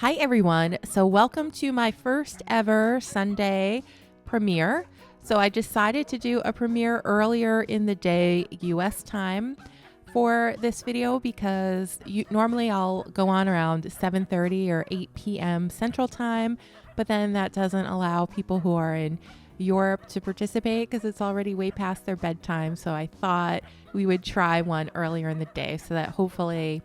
Hi everyone. So welcome to my first ever Sunday premiere. So I decided to do a premiere earlier in the day US time for this video because normally I'll go on around 7:30 or 8 p.m. Central Time, but then that doesn't allow people who are in Europe to participate because it's already way past their bedtime. So I thought we would try one earlier in the day so that hopefully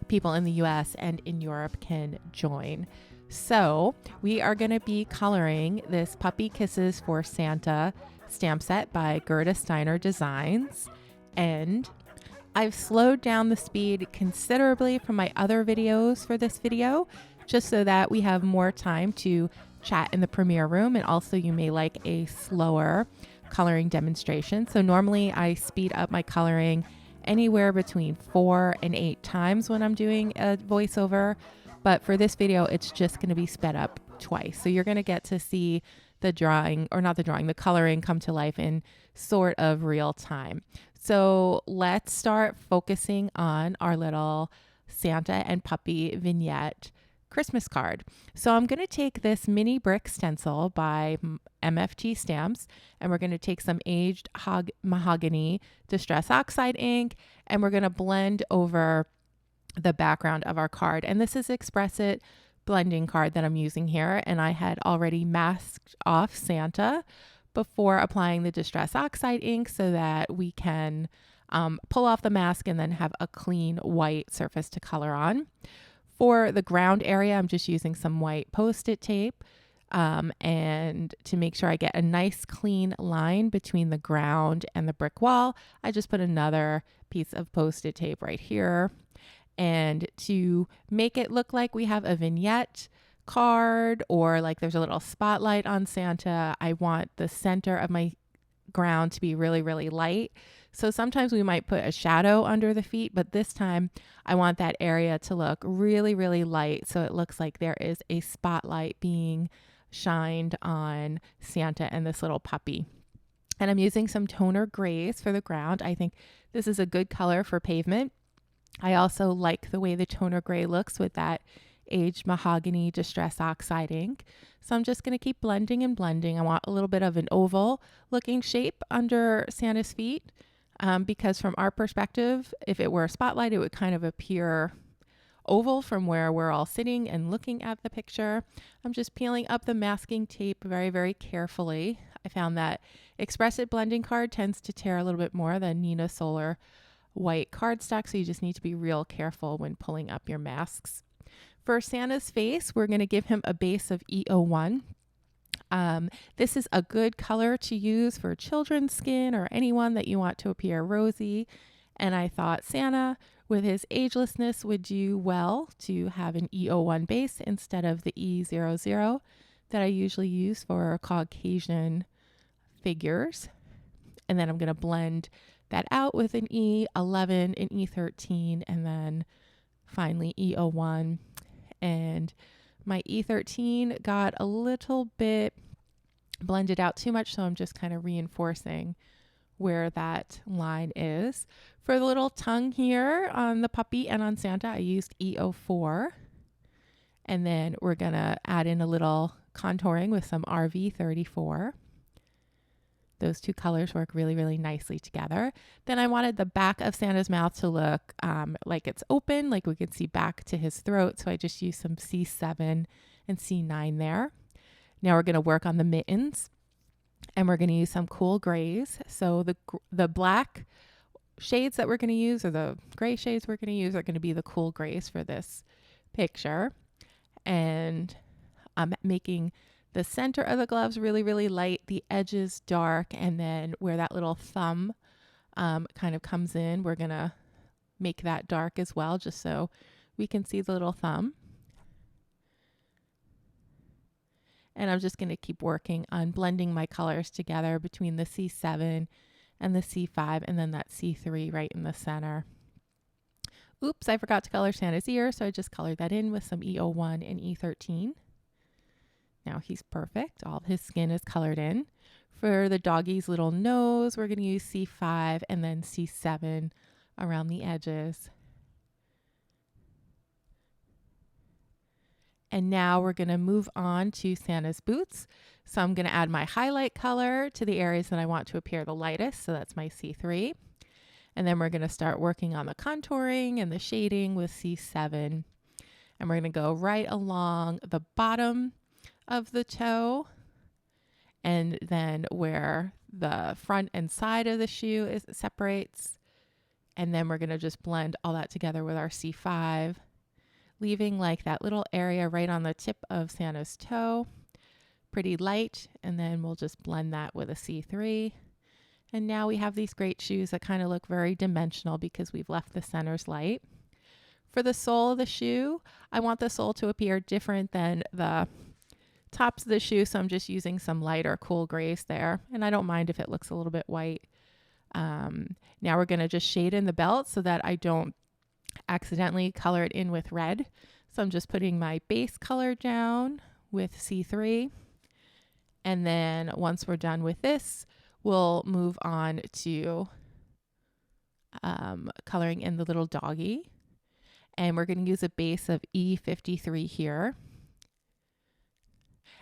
people in the US and in Europe can join. So we are going to be coloring this Puppy Kisses for Santa stamp set by Gerda Steiner Designs. And I've slowed down the speed considerably from my other videos for this video, just so that we have more time to chat in the premiere room. And also you may like a slower coloring demonstration. So normally I speed up my coloring anywhere between 4 and 8 times when I'm doing a voiceover. But for this video, it's just going to be sped up twice. So you're going to get to see the drawing, or not the drawing, the coloring come to life in sort of real time. So let's start focusing on our little Santa and puppy vignette Christmas card. So I'm going to take this mini brick stencil by MFT Stamps, and we're going to take some aged mahogany distress oxide ink, and we're going to blend over the background of our card. And this is Express It blending card that I'm using here, and I had already masked off Santa before applying the distress oxide ink so that we can pull off the mask and then have a clean white surface to color on. For the ground area, I'm just using some white Post-it tape and to make sure I get a nice clean line between the ground and the brick wall, I just put another piece of Post-it tape right here. And to make it look like we have a vignette card or like there's a little spotlight on Santa, I want the center of my ground to be really, really light. So sometimes we might put a shadow under the feet, but this time I want that area to look really, really light. So it looks like there is a spotlight being shined on Santa and this little puppy. And I'm using some toner grays for the ground. I think this is a good color for pavement. I also like the way the toner gray looks with that aged mahogany distress oxide ink. So I'm just going to keep blending and blending. I want a little bit of an oval looking shape under Santa's feet. Because from our perspective, if it were a spotlight, it would kind of appear oval from where we're all sitting and looking at the picture. I'm just peeling up the masking tape very, very carefully. I found that Express It blending card tends to tear a little bit more than Nina Solar white cardstock, so you just need to be real careful when pulling up your masks. For Santa's face, we're going to give him a base of E01. This is a good color to use for children's skin or anyone that you want to appear rosy. And I thought Santa, with his agelessness, would do well to have an E01 base instead of the E00 that I usually use for Caucasian figures. And then I'm going to blend that out with an E11, an E13, and then finally E01. And my E13 got a little bit blended out too much, so I'm just kind of reinforcing where that line is. For the little tongue here on the puppy and on Santa, I used E04. And then we're going to add in a little contouring with some RV34. Those two colors work really, really nicely together. Then I wanted the back of Santa's mouth to look like it's open, like we could see back to his throat. So I just used some C7 and C9 there. Now we're going to work on the mittens, and we're going to use some cool grays. So the black shades that we're going to use, or the gray shades we're going to use, are going to be the cool grays for this picture. And I'm making the center of the gloves really, really light, the edges dark, and then where that little thumb kind of comes in, we're going to make that dark as well, just so we can see the little thumb. And I'm just going to keep working on blending my colors together between the C7 and the C5, and then that C3 right in the center. Oops, I forgot to color Santa's ear, so I just colored that in with some E01 and E13. Now he's perfect. All of his skin is colored in. For the doggy's little nose, we're going to use C5 and then C7 around the edges. And now we're going to move on to Santa's boots. So I'm going to add my highlight color to the areas that I want to appear the lightest. So that's my C3. And then we're going to start working on the contouring and the shading with C7. And we're going to go right along the bottom of the toe, and then where the front and side of the shoe separates. And then we're going to just blend all that together with our C5, leaving like that little area right on the tip of Santa's toe, pretty light. And then we'll just blend that with a C3. And now we have these great shoes that kind of look very dimensional because we've left the centers light. For the sole of the shoe, I want the sole to appear different than the tops of the shoe, so I'm just using some lighter cool grays there. And I don't mind if it looks a little bit white. Now we're going to just shade in the belt so that I don't accidentally color it in with red. So I'm just putting my base color down with C3. And then once we're done with this, we'll move on to coloring in the little doggy. And we're going to use a base of E53 here.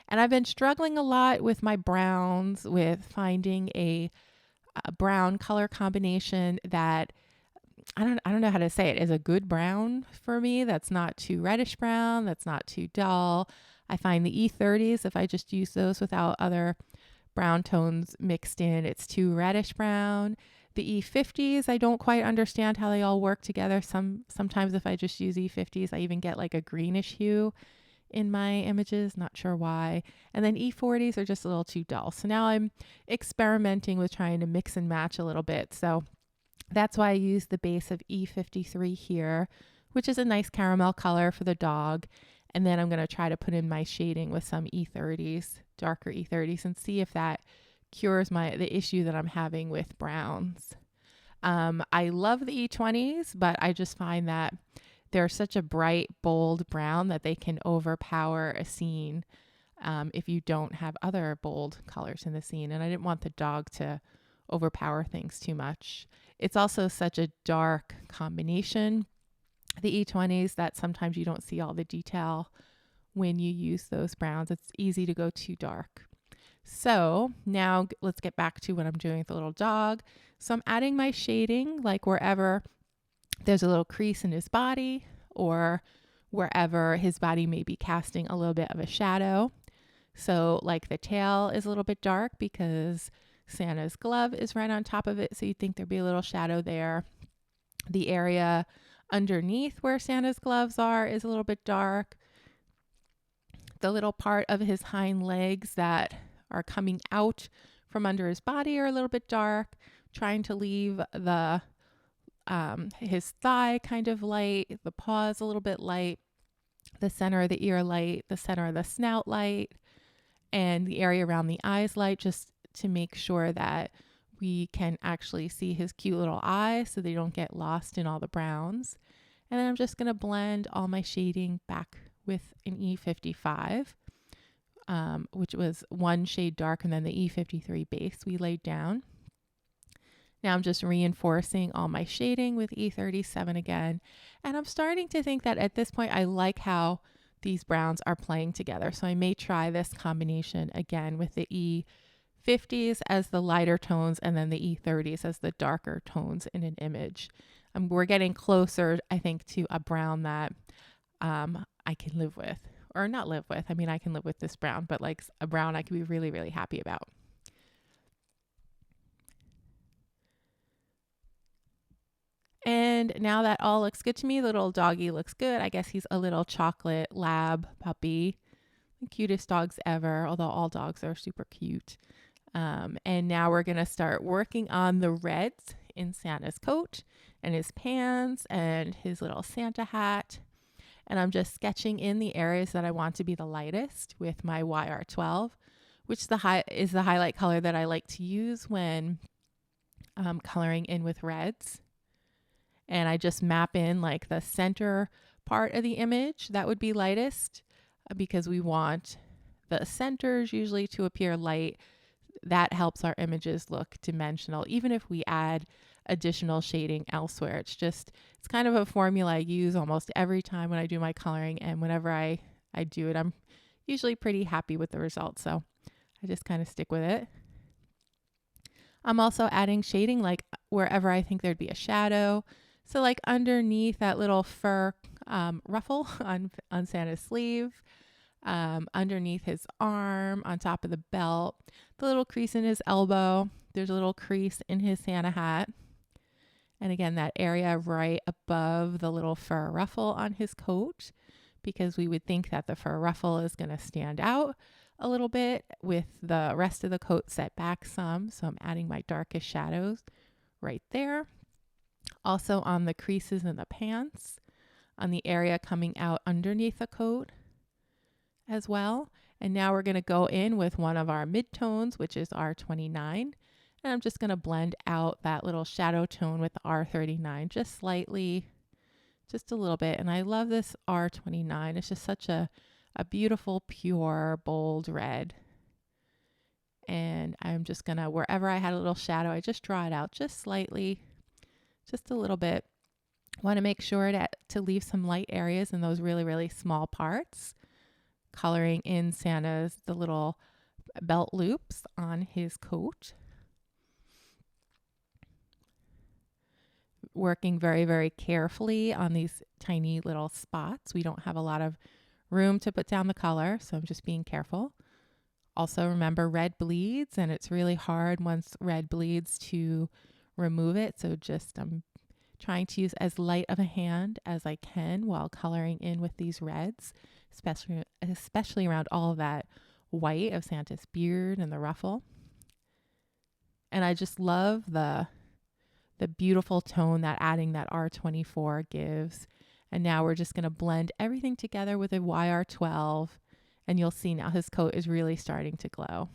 And I've been struggling a lot with my browns, with finding a brown color combination that I don't know how to say it, is a good brown for me. That's not too reddish brown, that's not too dull. I find the E30s, if I just use those without other brown tones mixed in, it's too reddish brown. The E50s, I don't quite understand how they all work together. Sometimes if I just use E50s, I even get like a greenish hue in my images, not sure why. And then E40s are just a little too dull. So now I'm experimenting with trying to mix and match a little bit. So that's why I use the base of E53 here, which is a nice caramel color for the dog. And then I'm going to try to put in my shading with some E30s, darker E30s, and see if that cures the issue that I'm having with browns. I love the E20s, but I just find that they're such a bright, bold brown that they can overpower a scene if you don't have other bold colors in the scene. And I didn't want the dog to overpower things too much. It's also such a dark combination, the E20s, that sometimes you don't see all the detail when you use those browns. It's easy to go too dark. So now let's get back to what I'm doing with the little dog. So I'm adding my shading like wherever there's a little crease in his body or wherever his body may be casting a little bit of a shadow. So like the tail is a little bit dark because Santa's glove is right on top of it. So you'd think there'd be a little shadow there. The area underneath where Santa's gloves are is a little bit dark. The little part of his hind legs that are coming out from under his body are a little bit dark, trying to leave the his thigh kind of light, the paws a little bit light, the center of the ear light, the center of the snout light, and the area around the eyes light, just to make sure that we can actually see his cute little eyes so they don't get lost in all the browns. And then I'm just going to blend all my shading back with an E55, which was one shade darker than the E53 base we laid down. Now I'm just reinforcing all my shading with E37 again. And I'm starting to think that at this point, I like how these browns are playing together. So I may try this combination again with the E50s as the lighter tones and then the E30s as the darker tones in an image. We're getting closer, I think, to a brown that I can live with, or not live with. I mean, I can live with this brown, but like a brown I can be really, really happy about. And now that all looks good to me, the little doggy looks good. I guess he's a little chocolate lab puppy, the cutest dogs ever, although all dogs are super cute. And now we're going to start working on the reds in Santa's coat and his pants and his little Santa hat. And I'm just sketching in the areas that I want to be the lightest with my YR12, which is the highlight color that I like to use when coloring in with reds. And I just map in like the center part of the image that would be lightest because we want the centers usually to appear light. That helps our images look dimensional, even if we add additional shading elsewhere. It's kind of a formula I use almost every time when I do my coloring, and whenever I I do it. I'm usually pretty happy with the results, so I just kind of stick with it. I'm also adding shading like wherever I think there'd be a shadow. So like underneath that little fur ruffle on Santa's sleeve, underneath his arm, on top of the belt, the little crease in his elbow. There's a little crease in his Santa hat. And again, that area right above the little fur ruffle on his coat, because we would think that the fur ruffle is going to stand out a little bit with the rest of the coat set back some. So I'm adding my darkest shadows right there. Also on the creases in the pants, on the area coming out underneath the coat as well. And now we're going to go in with one of our midtones, which is R29. And I'm just going to blend out that little shadow tone with the R39 just slightly, just a little bit. And I love this R29. It's just such a beautiful, pure, bold red. And I'm just going to, wherever I had a little shadow, I just draw it out just slightly, just a little bit. Want to make sure to leave some light areas in those really, really small parts. Coloring in the little belt loops on his coat. Working very, very carefully on these tiny little spots. We don't have a lot of room to put down the color, so I'm just being careful. Also remember, red bleeds, and it's really hard once red bleeds to remove it. So I'm trying to use as light of a hand as I can while coloring in with these reds, especially around all of that white of Santa's beard and the ruffle. And I just love the beautiful tone that adding that R24 gives. And now we're just going to blend everything together with a YR12, and you'll see now his coat is really starting to glow.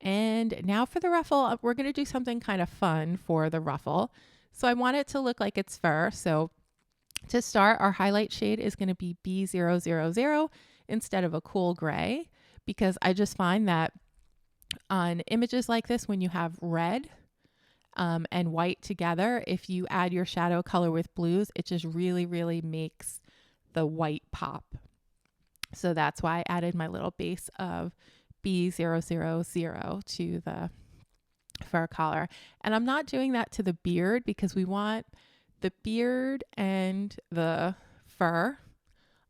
And now for the ruffle, we're going to do something kind of fun for the ruffle. So I want it to look like it's fur. So to start, our highlight shade is going to be B000 instead of a cool gray, because I just find that on images like this, when you have red and white together, if you add your shadow color with blues, it just really, really makes the white pop. So that's why I added my little base of B000 to the fur collar. And I'm not doing that to the beard because we want the beard and the fur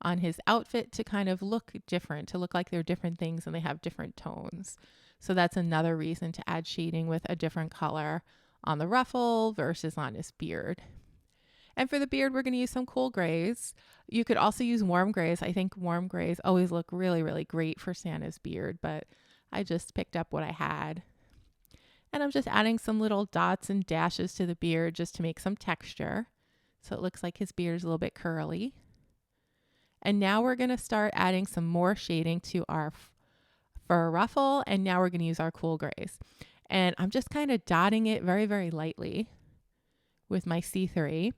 on his outfit to kind of look different, to look like they're different things and they have different tones. So that's another reason to add shading with a different color on the ruffle versus on his beard. And for the beard, we're going to use some cool grays. You could also use warm grays. I think warm grays always look really, really great for Santa's beard, but I just picked up what I had. And I'm just adding some little dots and dashes to the beard just to make some texture. So it looks like his beard is a little bit curly. And now we're going to start adding some more shading to our fur ruffle. And now we're going to use our cool grays. And I'm just kind of dotting it very, very lightly with my C3.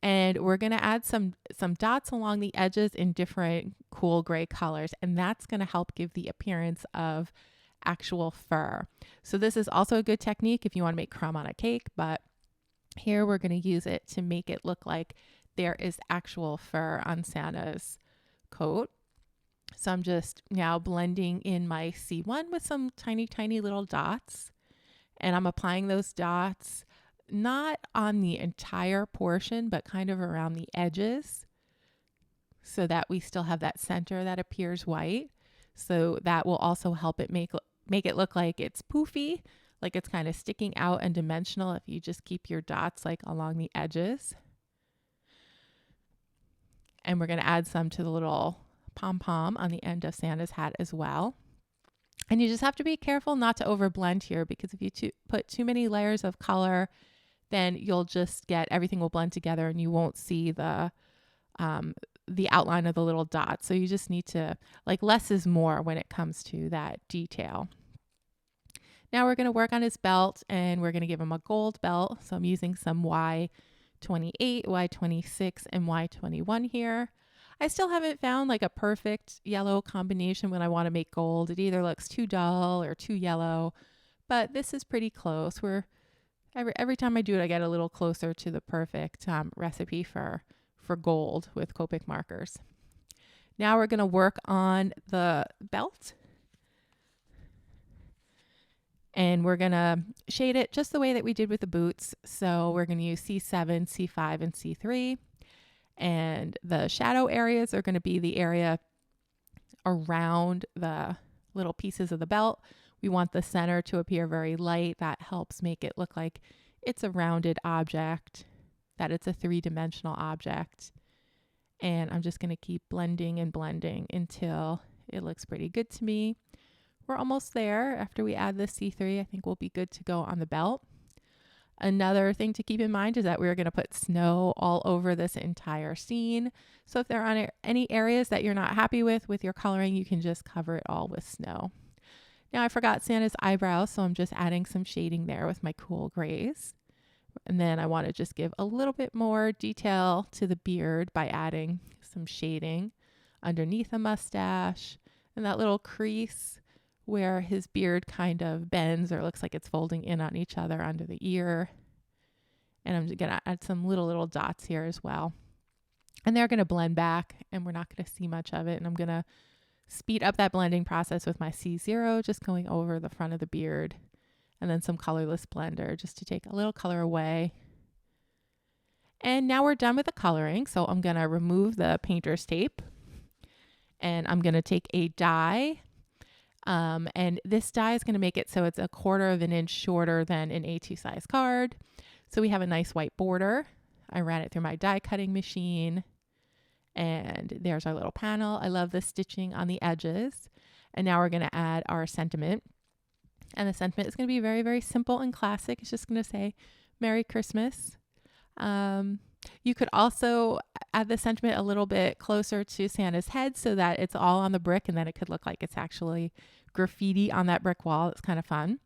And we're going to add some dots along the edges in different cool gray colors. And that's going to help give the appearance of actual fur. So this is also a good technique if you want to make crumb on a cake, but here we're going to use it to make it look like there is actual fur on Santa's coat. So I'm just now blending in my C1 with some tiny, tiny little dots. And I'm applying those dots not on the entire portion, but kind of around the edges so that we still have that center that appears white. So that will also help it make it look like it's poofy, like it's kind of sticking out and dimensional if you just keep your dots like along the edges. And we're going to add some to the little pom-pom on the end of Santa's hat as well. And you just have to be careful not to overblend here, because if you put too many layers of color, then you'll just get everything will blend together and you won't see the outline of the little dots. So you just need to, like, less is more when it comes to that detail. Now we're going to work on his belt, and we're going to give him a gold belt. So I'm using some Y28, Y26, and Y21 here. I still haven't found like a perfect yellow combination when I want to make gold. It either looks too dull or too yellow, but this is pretty close. Every time I do it, I get a little closer to the perfect recipe for for gold with Copic markers. Now we're going to work on the belt. And we're going to shade it just the way that we did with the boots. So we're going to use C7, C5, and C3. And the shadow areas are going to be the area around the little pieces of the belt. We want the center to appear very light. That helps make it look like it's a rounded object, that it's a three-dimensional object. And I'm just going to keep blending and blending until it looks pretty good to me. We're almost there. After we add the C3, I think we'll be good to go on the belt. Another thing to keep in mind is that we're going to put snow all over this entire scene. So if there are any areas that you're not happy with your coloring, you can just cover it all with snow. Now I forgot Santa's eyebrows, so I'm just adding some shading there with my cool grays. And then I want to just give a little bit more detail to the beard by adding some shading underneath the mustache and that little crease where his beard kind of bends or looks like it's folding in on each other under the ear. And I'm going to add some little dots here as well. And they're going to blend back and we're not going to see much of it. And I'm going to speed up that blending process with my C0, just going over the front of the beard. And then some colorless blender just to take a little color away. And now we're done with the coloring. So I'm going to remove the painter's tape. And I'm going to take a die. And this die is going to make it so it's 1/4 of an inch shorter than an A2 size card. So we have a nice white border. I ran it through my die cutting machine. And there's our little panel. I love the stitching on the edges. And now we're going to add our sentiment. And the sentiment is going to be very, very simple and classic. It's just going to say, Merry Christmas. You could also add the sentiment a little bit closer to Santa's head so that it's all on the brick and then it could look like it's actually graffiti on that brick wall. It's kind of fun.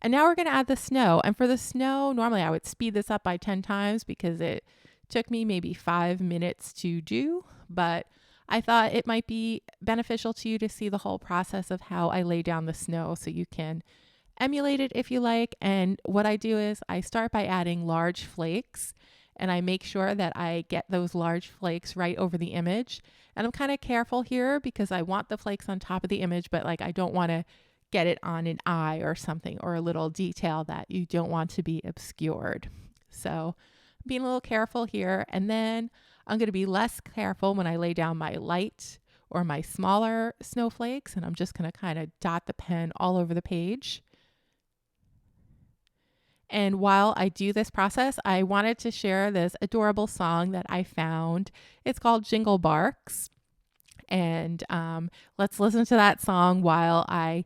And now we're going to add the snow. And for the snow, normally I would speed this up by 10 times because it took me maybe 5 minutes to do. But I thought it might be beneficial to you to see the whole process of how I lay down the snow so you can emulate it if you like. And what I do is I start by adding large flakes and I make sure that I get those large flakes right over the image. And I'm kind of careful here because I want the flakes on top of the image, but like I don't want to get it on an eye or something or a little detail that you don't want to be obscured. So being a little careful here. And then I'm going to be less careful when I lay down my light or my smaller snowflakes. And I'm just going to kind of dot the pen all over the page. And while I do this process, I wanted to share this adorable song that I found. It's called Jingle Barks. And let's listen to that song while I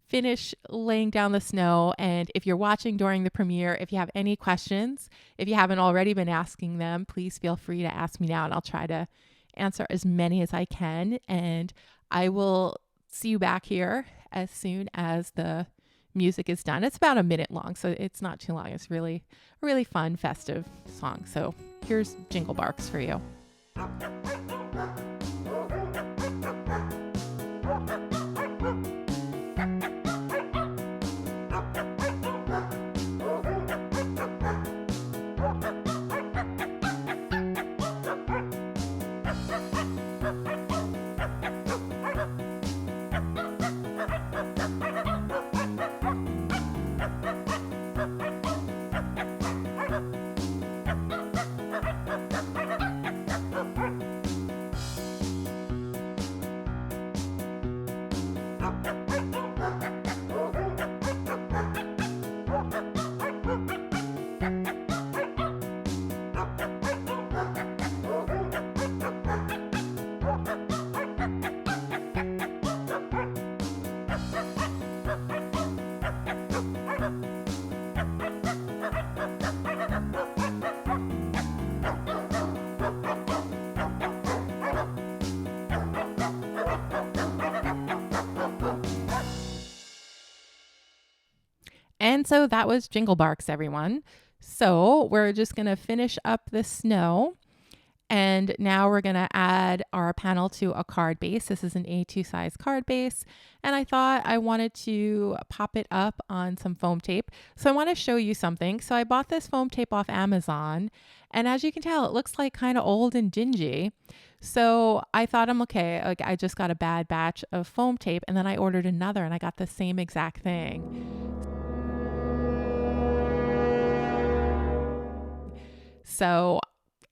finish laying down the snow. And if you're watching during the premiere, if you have any questions, if you haven't already been asking them, please feel free to ask me now and I'll try to answer as many as I can. And I will see you back here as soon as the music is done. It's about a minute long, so it's not too long. It's really a really fun, festive song. So here's Jingle Barks for you. And so that was Jingle Barks, everyone. So we're just going to finish up the snow. And now we're going to add our panel to a card base. This is an A2 size card base. And I thought I wanted to pop it up on some foam tape. So I want to show you something. So I bought this foam tape off Amazon. And as you can tell, it looks like kind of old and dingy. So I thought I'm okay. Like I just got a bad batch of foam tape and then I ordered another and I got the same exact thing. So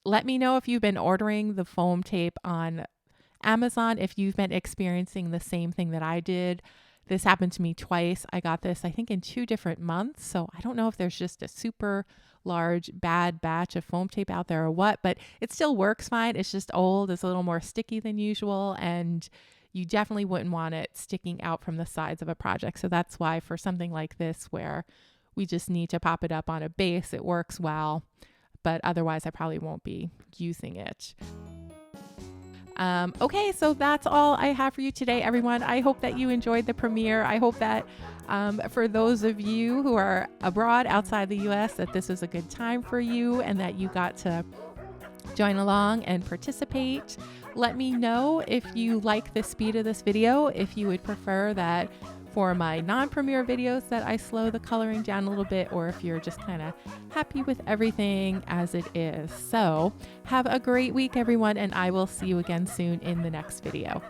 let me know if you've been ordering the foam tape on Amazon, if you've been experiencing the same thing that I did. This happened to me twice. I got this, I think, in 2 different months. So I don't know if there's just a super large bad batch of foam tape out there or what, but it still works fine. It's just old. It's a little more sticky than usual. And you definitely wouldn't want it sticking out from the sides of a project. So that's why for something like this, where we just need to pop it up on a base, it works well. But otherwise I probably won't be using it. Okay, so that's all I have for you today, everyone. I hope that you enjoyed the premiere. I hope that for those of you who are abroad outside the US, that this was a good time for you and that you got to join along and participate. Let me know if you like the speed of this video, if you would prefer that for my non-premiere videos that I slow the coloring down a little bit, or if you're just kind of happy with everything as it is. So have a great week, everyone, and I will see you again soon in the next video.